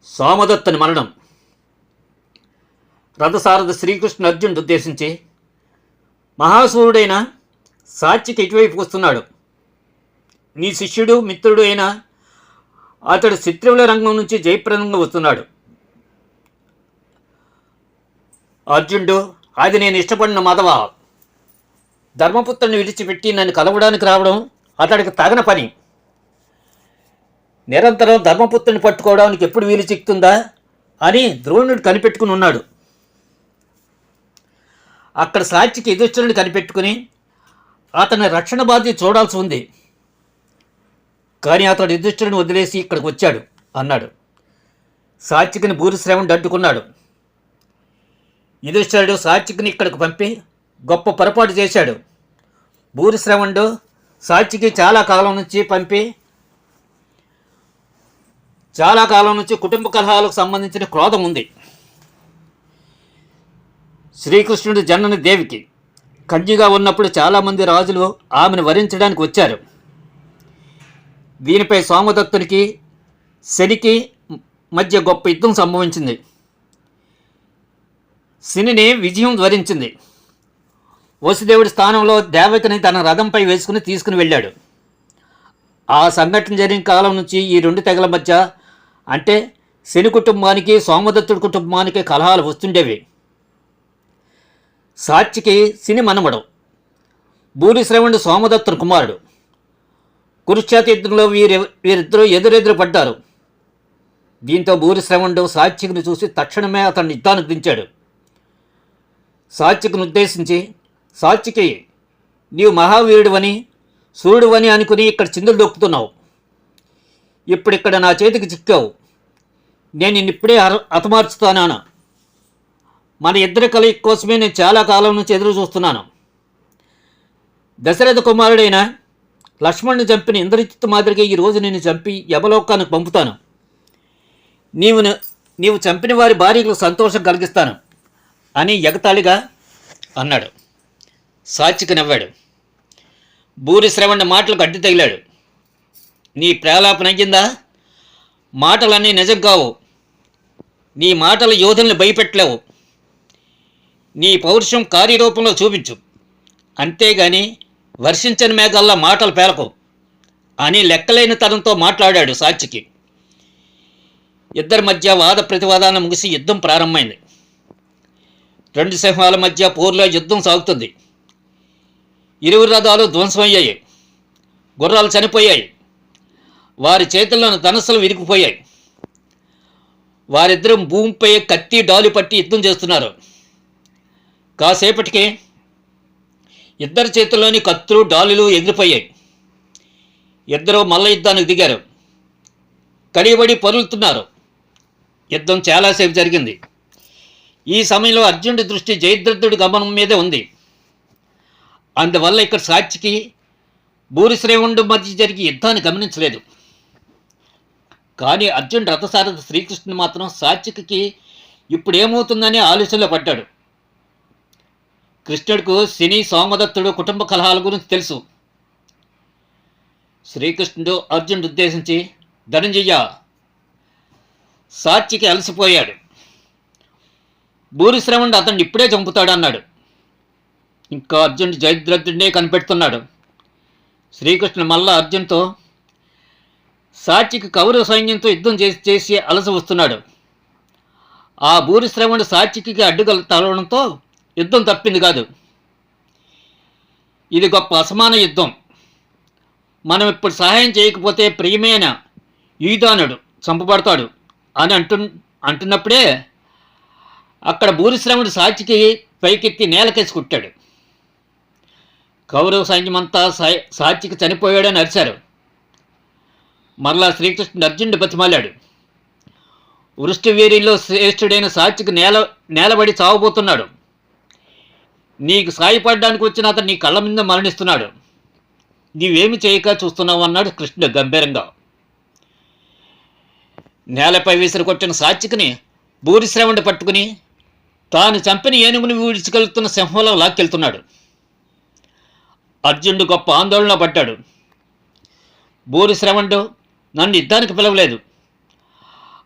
సోమదత్తని మరణం. రథసారథి శ్రీకృష్ణ అర్జునుడు ఉద్దేశించి, మహాసూరుడైన సాత్యకి ఇటువైపు వస్తున్నాడు. నీ శిష్యుడు మిత్రుడు అయిన అతడు శత్రువుల రంగం నుంచి జయప్రదంగా వస్తున్నాడు. అర్జునుడు, అది నేను ఇష్టపడిన మాధవ. ధర్మపుత్రుని విడిచిపెట్టి నన్ను కలవడానికి రావడం అతడికి తగన పని. నిరంతరం ధర్మపుత్రుని పట్టుకోవడానికి ఎప్పుడు వీలు చిక్కుతుందా అని ద్రోణుడు కనిపెట్టుకుని ఉన్నాడు. అక్కడ సాత్యకి యుధిష్ఠిరుడిని కనిపెట్టుకుని అతని రక్షణ బాధ్యత చూడాల్సి ఉంది. కానీ అతడు యుధిష్ఠిరుడిని వదిలేసి ఇక్కడికి వచ్చాడు అన్నాడు. సాత్యకిని భూరిశ్రవణుడు అడ్డుకున్నాడు. యుధిష్ఠిరుడు సాత్యకిని ఇక్కడికి పంపి గొప్ప పొరపాటు చేశాడు. భూరిశ్రవణుడు సాత్యకి చాలా కాలం నుంచి కుటుంబ కలహాలకు సంబంధించిన క్రోధం ఉంది. శ్రీకృష్ణుడు జనని దేవికి కన్యగా ఉన్నప్పుడు చాలామంది రాజులు ఆమెను వరించడానికి వచ్చారు. దీనిపై సోమదత్తునికి శనికి మధ్య గొప్ప యుద్ధం సంభవించింది. శనిని విజయం ధ్వరించింది. వసుదేవుడి స్థానంలో దేవకిని తన రథంపై వేసుకుని తీసుకుని వెళ్ళాడు. ఆ సంఘటన జరిగిన కాలం నుంచి ఈ రెండు తెగల మధ్య, అంటే శని కుటుంబానికి సోమదత్తుడి కుటుంబానికి కలహాలు వస్తుండేవి. సాత్యకి శని మనవడు, భూరిశ్రవణుడు సోమదత్తుని కుమారుడు. కురుక్షేత్ర యుద్ధంలో వీరిద్దరూ ఎదురెదురు పడ్డారు. దీంతో భూరిశ్రవణుడు సాత్యకిని చూసి తక్షణమే అతన్ని యుద్ధానికి దించాడు. సాత్యకిని ఉద్దేశించి, సాత్యకి, నీవు మహావీరుడివని సూర్యుడివని అనుకుని ఇక్కడ చిందులు దొక్కుతున్నావు. ఇప్పుడిక్కడ నా చేతికి చిక్కావు. నేను నిన్నిప్పుడే హతమార్చుతానా? మన ఇద్దరి కలయిక కోసమే నేను చాలా కాలం నుంచి ఎదురు చూస్తున్నాను. దశరథ కుమారుడైన లక్ష్మణ్ని చంపిన ఇంద్రజిత్తు మాదిరిగా ఈరోజు నేను చంపి యమలోకానికి పంపుతాను. నీవు చంపిన వారి భార్యలకు సంతోషం కలిగిస్తాను అని ఎగతాళిగా అన్నాడు. సాత్యకి నవ్వాడు. భూరిశ్రవణుడి మాటలకు అడ్డు తగిలాడు. నీ ప్రేలాపన అయ్యిందా? మాటలన్నీ నిజం కావు. నీ మాటలు యోధుల్ని భయపెట్టలేవు. నీ పౌరుషం కార్యరూపంలో చూపించు, అంతేగాని వర్షించని మేఘాల్లా మాటలు పేలకు అని లెక్కలేని తనంతో మాట్లాడాడు సాత్యకి. ఇద్దరి మధ్య వాద ప్రతివాదాన్ని ముగిసి యుద్ధం ప్రారంభమైంది. రెండు సింహాల మధ్య పోరులో యుద్ధం సాగుతుంది. ఇరువురు రథాలు ధ్వంసమయ్యాయి. గుర్రాలు చనిపోయాయి. వారి చేతుల్లోని ధనస్సులు విరిగిపోయాయి. వారిద్దరూ భూమిపై కత్తి డాలు పట్టి యుద్ధం చేస్తున్నారు. కాసేపటికి ఇద్దరి చేతుల్లోని కత్తులు డాలులు ఎగిరిపోయాయి. ఇద్దరూ మల్ల యుద్ధానికి దిగారు. కడియబడి పొరులుతున్నారు. యుద్ధం చాలాసేపు జరిగింది. ఈ సమయంలో అర్జునుడి దృష్టి జయద్రథుడి గమనం మీదే ఉంది. అందువల్ల ఇక్కడ సాత్యకి భూరిశ్రవణుడి మధ్య జరిగి యుద్ధాన్ని గమనించలేదు. కానీ అర్జునుడు రథసారథి శ్రీకృష్ణుడు మాత్రం సాత్యకి ఇప్పుడు ఏమవుతుందని ఆలోచనలో పడ్డాడు. కృష్ణుడికి శని సోమదత్తుడు కుటుంబ కలహాల గురించి తెలుసు. శ్రీకృష్ణుడు అర్జునుడు ఉద్దేశించి, ధనంజయ, సాత్యకి అలసిపోయాడు. భూరిశ్రవణుడు అతన్ని ఇప్పుడే చంపుతాడు అన్నాడు. ఇంకా అర్జునుడు జయద్రథుడినే కనిపెడుతున్నాడు. శ్రీకృష్ణుడు మళ్ళా అర్జున్తో, సాత్యకి కౌరవ సైన్యంతో యుద్ధం చేసి అలసి వస్తున్నాడు. ఆ భూరిశ్రవణుడు సాత్యకి అడ్డుగల తలవడంతో యుద్ధం తప్పింది కాదు. ఇది గొప్ప అసమాన యుద్ధం. మనం ఇప్పుడు సహాయం చేయకపోతే ప్రియమైన యుధానుడు చంపబడతాడు అని అంటున్నప్పుడే అక్కడ భూరిశ్రవణుడు సాత్యకి పైకెత్తి నేలకేసి కుట్టాడు. కౌరవ సైన్యమంతా సాత్యకి చనిపోయాడని అరిచారు. మరలా శ్రీకృష్ణుడు అర్జునుడు బతిమాలాడు. వృష్టి వీరిలో శ్రేష్ఠుడైన సాత్యకి నేలబడి చావబోతున్నాడు. నీకు సాయపడడానికి వచ్చిన అతను నీ కళ్ళ మీద మరణిస్తున్నాడు. నీవేమి చేయక చూస్తున్నావు అన్నాడు కృష్ణుడు గంభీరంగా. నేలపై విసిరి కొట్టిన సాత్యకిని భూరిశ్రవణుడు పట్టుకుని తాను చంపిన ఏనుగుని విడిచికెళ్తున్న సింహంలో లాక్కెళ్తున్నాడు. అర్జునుడు గొప్ప ఆందోళన పడ్డాడు. భూరిశ్రవణుడు నన్ను యుద్ధానికి పిలవలేదు.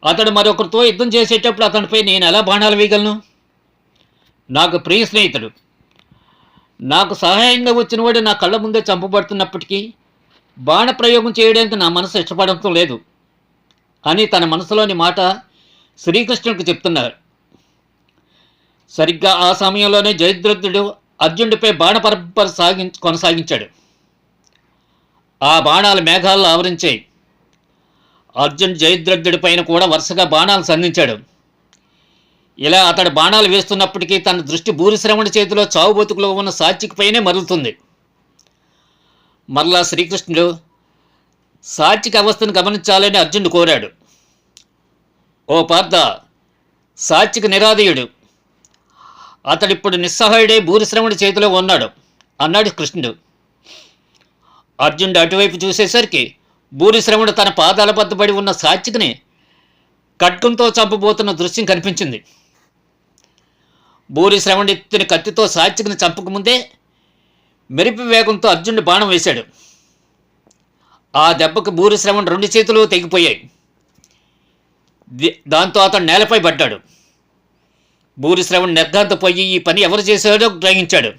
అతడు మరొకరితో యుద్ధం చేసేటప్పుడు అతనిపై నేను ఎలా బాణాలు వేయగలను? నాకు ప్రియ స్నేహితుడు, నాకు సహాయంగా వచ్చినవాడు నా కళ్ళ ముందే చంపబడుతున్నప్పటికీ బాణ ప్రయోగం చేయడానికి నా మనసు ఇష్టపడటం లేదు అని తన మనసులోని మాట శ్రీకృష్ణుడికి చెప్తున్నారు. సరిగ్గా ఆ సమయంలోనే జయద్రథుడు అర్జునుడిపై బాణ పరంపర కొనసాగించాడు. ఆ బాణాలు మేఘాల్లో ఆవరించాయి. అర్జున్ జయద్రథుడి పైన కూడా వరుసగా బాణాలు సంధించాడు. ఇలా అతడు బాణాలు వేస్తున్నప్పటికీ తన దృష్టి భూరిశ్రవణుడి చేతిలో చావు బతుకులో ఉన్న సాత్విక్ పైనే మరలుతుంది. మరలా శ్రీకృష్ణుడు సాత్విక అవస్థను గమనించాలని అర్జునుడు కోరాడు. ఓ పార్థ, సాత్విక నిరాదయుడు, అతడిప్పుడు నిస్సహాయుడే భూరిశ్రవణుడి చేతిలో ఉన్నాడు అన్నాడు కృష్ణుడు. అర్జునుడు అటువైపు చూసేసరికి భూరిశ్రవణుడు తన పాదాల బద్దపడి ఉన్న సాత్వికని ఖడ్గంతో చంపబోతున్న దృశ్యం కనిపించింది. భూరిశ్రవణుడు ఎత్తిన కత్తితో సాత్వికని చంపకముందే మెరుపు వేగంతో అర్జునుడు బాణం వేశాడు. ఆ దెబ్బకు భూరిశ్రవణుడు 2 చేతులు తెగిపోయాయి. దాంతో అతడు నేలపై పడ్డాడు. భూరిశ్రవణుడు నిర్ఘాంతపోయి ఈ పని ఎవరు చేశాడో గ్రహించాడు.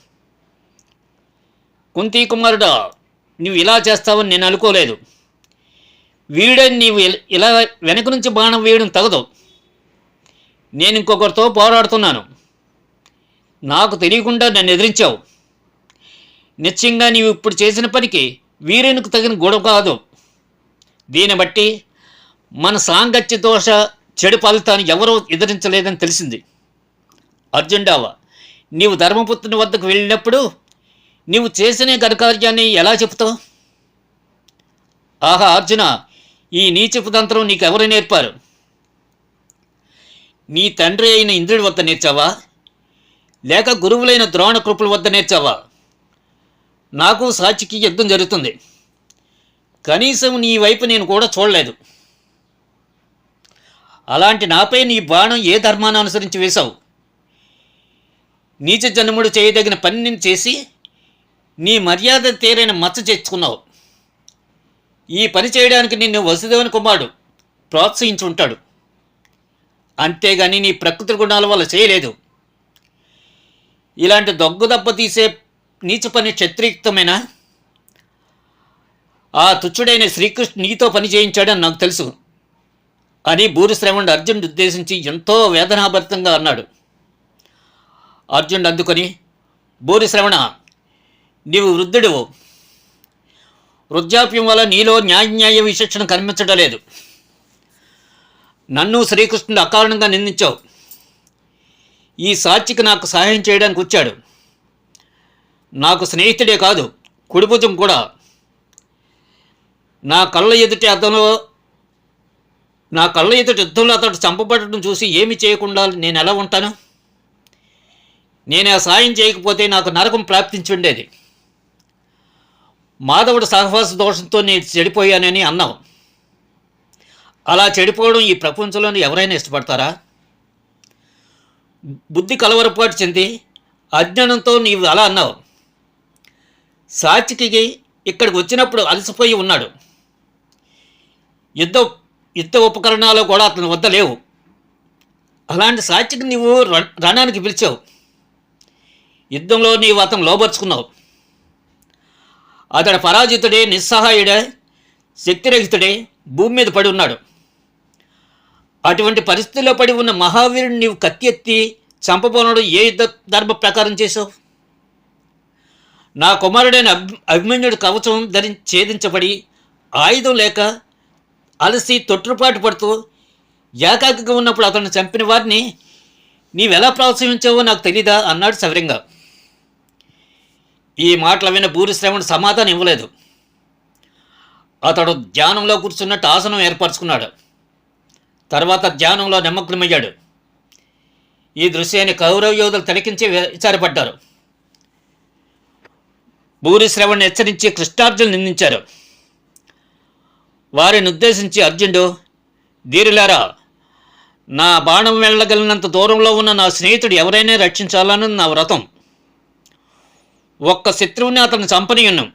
కుంతీ కుమారుడా, నువ్వు ఇలా చేస్తావని నేను అనుకోలేదు. వీడని నీవు ఇలా వెనక నుంచి బాణం వేయడం తగదు. నేను ఇంకొకరితో పోరాడుతున్నాను. నాకు తెలియకుండా నన్ను ఎదిరించావు. నిశ్చయంగా నీవు ఇప్పుడు చేసిన పనికి వీరునికి తగిన గొడవ కాదు. దీన్ని బట్టి మన సాంగత్య దోష చెడు ఫలితాన్ని ఎవరూ ఎదిరించలేదని తెలిసింది. అర్జునుడావా, నీవు ధర్మపుత్రుని వద్దకు వెళ్ళినప్పుడు నీవు చేసిన ఘనకార్యాన్ని ఎలా చెబుతావు? ఆహా అర్జున, ఈ నీచపు తంత్రం నీకెవరు నేర్పారు? నీ తండ్రి అయిన ఇంద్రుడి వద్ద నేర్చావా, లేక గురువులైన ద్రోణ కృపుల వద్ద నేర్చావా? నాకు సాక్షికి యుద్ధం జరుగుతుంది. కనీసం నీ వైపు నేను కూడా చూడలేదు. అలాంటి నాపై నీ బాణం ఏ ధర్మాన్ని అనుసరించి వేశావు? నీచ జన్ముడు చేయదగిన పనిని చేసి నీ మర్యాద తీరైన మచ్చ తెచ్చుకున్నావు. ఈ పని చేయడానికి నిన్ను వసుదేవుని కుమారుడు ప్రోత్సహించి ఉంటాడు. అంతేగాని నీ ప్రకృతి గుణాల వల్ల చేయలేదు. ఇలాంటి దొగ్గు దెబ్బ తీసే నీచ పని క్షత్రియుక్తమైన ఆ తుచ్చుడైన శ్రీకృష్ణుడు నీతో పని చేయించాడని నాకు తెలుసు అని భూరిశ్రవణుడు అర్జునుడు ఉద్దేశించి ఎంతో వేదనాభరితంగా అన్నాడు. అర్జునుడు అందుకొని, భూరిశ్రవణ, నీవు వృద్ధుడువు. వృద్ధాప్యం వల్ల నీలో న్యాయ విచక్షణ కనిపించడం లేదు. నన్ను శ్రీకృష్ణుడు అకారణంగా నిందించావు. ఈ సాక్షికి నాకు సహాయం చేయడానికి వచ్చాడు. నాకు స్నేహితుడే కాదు, కుడిభుజం కూడా. నా కళ్ళ ఎదుటి యుద్ధంలో అతడు చంపబడటం చూసి ఏమి చేయకుండా నేను ఎలా ఉంటాను? నేను ఆ సాయం చేయకపోతే నాకు నరకం ప్రాప్తించి ఉండేది. మాధవుడు సహవాస దోషంతో నేను చెడిపోయానని అన్నావు. అలా చెడిపోవడం ఈ ప్రపంచంలోని ఎవరైనా ఇష్టపడతారా? బుద్ధి కలవరపాటు చెంది అజ్ఞానంతో నీవు అలా అన్నావు. సాత్వికి ఇక్కడికి వచ్చినప్పుడు అలసిపోయి ఉన్నాడు. యుద్ధ ఉపకరణాలు కూడా అతని వద్ద లేవు. అలాంటి సాత్వికి నీవు రణానికి పిలిచావు. యుద్ధంలో నీవు అతను లోబర్చుకున్నావు. అతడు పరాజితుడే, నిస్సహాయుడే, శక్తిరహితుడే భూమి మీద పడి ఉన్నాడు. అటువంటి పరిస్థితిలో పడి ఉన్న మహావీరుడు నీవు కత్తి ఎత్తి చంపబోనడు ఏ యుద్ధ ధర్మ ప్రకారం చేశావు? నా కుమారుడైన అభిమన్యుడు కవచం ఛేదించబడి ఆయుధం లేక అలసి తొట్టుపాటు పడుతూ ఏకాకిగా ఉన్నప్పుడు అతను చంపిన వారిని నీవెలా ప్రోత్సహించావో నాకు తెలీదా అన్నాడు సవిరంగా. ఈ మాటలు విన్న భూరిశ్రవణుడు సమాధానం ఇవ్వలేదు. అతడు ధ్యానంలో కూర్చున్నట్టు ఆసనం ఏర్పరచుకున్నాడు. తర్వాత ధ్యానంలో నిమగ్నమయ్యాడు. ఈ దృశ్యాన్ని కౌరవ యోధులు తిలకించి విచారపడ్డారు. భూరిశ్రవణ్ణి హెచ్చరించి కృష్ణార్జును నిందించారు. వారిని ఉద్దేశించి అర్జునుడు, ధీరులారా, నా బాణం వెళ్ళగలిగినంత దూరంలో ఉన్న నా స్నేహితుడు ఎవరైనా రక్షించాలని నా వ్రతం. ఒక్క శత్రువుని అతను చంపనీయున్నాం.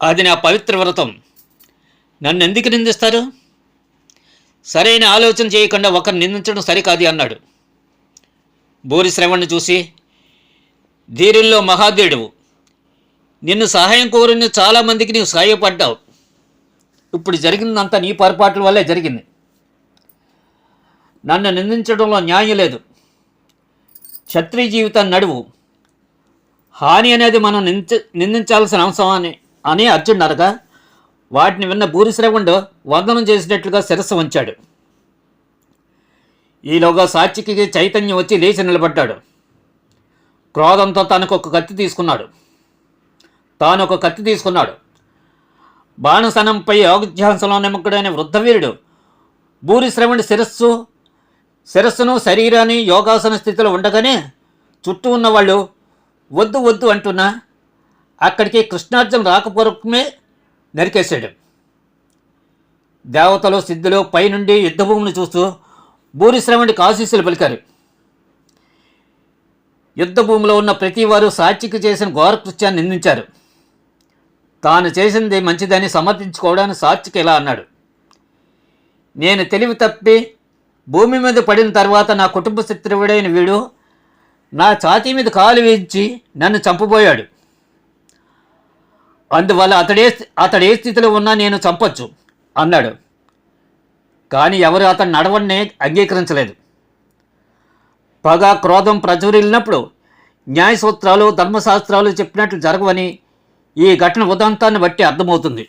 అది నా పవిత్ర వ్రతం. నన్ను ఎందుకు నిందిస్తారు? సరైన ఆలోచన చేయకుండా ఒకరిని నిందించడం సరికాదు అన్నాడు. భూరిశ్రవణ్ణి చూసి, ధీరుల్లో మహాధీరుడువు, నిన్ను సహాయం కోరిన చాలామందికి నీవు సహాయపడ్డావు. ఇప్పుడు జరిగిందంతా నీ పొరపాట్ల వల్లే జరిగింది. నన్ను నిందించడంలో న్యాయం లేదు. క్షత్రియ జీవితాన్ని నడువు. హాని అనేది మనం నిందించాల్సిన అంశం అని అర్జునుడు అనగా, వాటిని విన్న భూరిశ్రవణుడు వందనం చేసినట్లుగా శిరస్సు వంచాడు. ఈలోగా సాత్యకి చైతన్యం వచ్చి లేచి నిలబడ్డాడు. క్రోధంతో తాను ఒక కత్తి తీసుకున్నాడు. బాణసనంపై యోగధ్యాసంలో నిమగ్గుడైన వృద్ధవీరుడు భూరిశ్రవణుడి శిరస్సును శరీరాన్ని యోగాసన స్థితిలో ఉండగానే చుట్టూ ఉన్నవాళ్ళు వద్దు వద్దు అంటున్నా అక్కడికి కృష్ణార్జున రాకపూర్వకమే నరికేశాడు. దేవతలు సిద్ధులు పైనుండి యుద్ధభూమిని చూస్తూ భూరిశ్రవణుడికి ఆశీస్సులు పలికారు. యుద్ధభూమిలో ఉన్న ప్రతివారు సాత్యకి చేసిన ఘోరకృత్యాన్ని నిందించారు. తాను చేసింది మంచిదని సమర్థించుకోవడానికి సాత్యకి ఇలా అన్నాడు, నేను తెలివి తప్పి భూమి మీద పడిన తర్వాత నా కుటుంబ శత్రువుడైన వీడు నా ఛాతీ మీద కాలు వేయించి నన్ను చంపబోయాడు. అందువల్ల అతడే స్థితిలో ఉన్నా నేను చంపొచ్చు అన్నాడు. కానీ ఎవరు అతని నడవడిని అంగీకరించలేదు. పగ క్రోధం ప్రజ్వరిల్లినప్పుడు న్యాయ సూత్రాలు ధర్మశాస్త్రాలు చెప్పినట్లు జరగవని ఈ ఘటన ఉదంతాన్ని బట్టి అర్థమవుతుంది.